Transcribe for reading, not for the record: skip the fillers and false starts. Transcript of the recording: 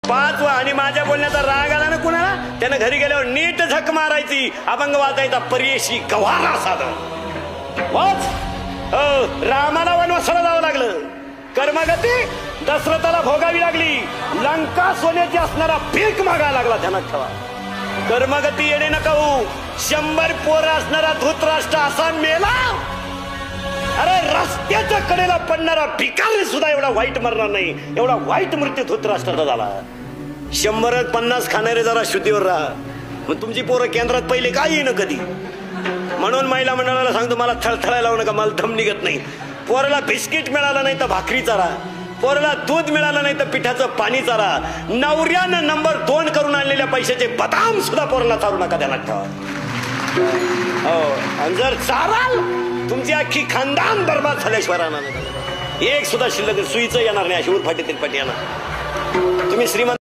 5 आणि माझ्या बोलण्याचा राग आला ना कुणाला त्यानं घरी गेल्यावर नीट झक मारायची, अभंग वाचायचा, परियशी गव्हाणा साधन वाच. रामाला वनवासाला जावं लागलं, कर्मगती दशरथाला भोगावी लागली, लंका सोन्याची असणारा भीक मागायला लागला. ध्यानात ठेवा, कर्मगती येणे नका होऊ. 100 पोरं असणारा धृतराष्ट्र असा मेला. अरे रस्त्याच्या कडेला पडणारा भिकारी सुद्धा एवढा वाईट मरणार नाही, एवढा वाईट मृत्यू धृतराष्ट्राचा झाला. 100-50 खाणारे जरा शुद्धीवर राहा. मग तुमची पोरं केंद्रात पहिले काय येईन कधी. म्हणून महिला मंडळाला सांगतो, मला थळथळायला लावू नका, मला दम निघत नाही. पोराला बिस्किट मिळालं नाही तर भाकरी चारा, पोराला दूध मिळालं नाही तर पिठाचं पाणी चारा. नवऱ्यानं नंबर 2 करून आणलेल्या पैशाचे बदाम सुद्धा पोराला चारू नका. ध्यानात ठेवा. हो, आणि जर चाराल तुमची अख्खी खानदान बर्बाद झाल्याशिवाय राहणार नाही. एक सुद्धा शिल्लक सुईचं येणार नाही, अशी उरफाटीतील पटी येणार. तुम्ही श्रीमंत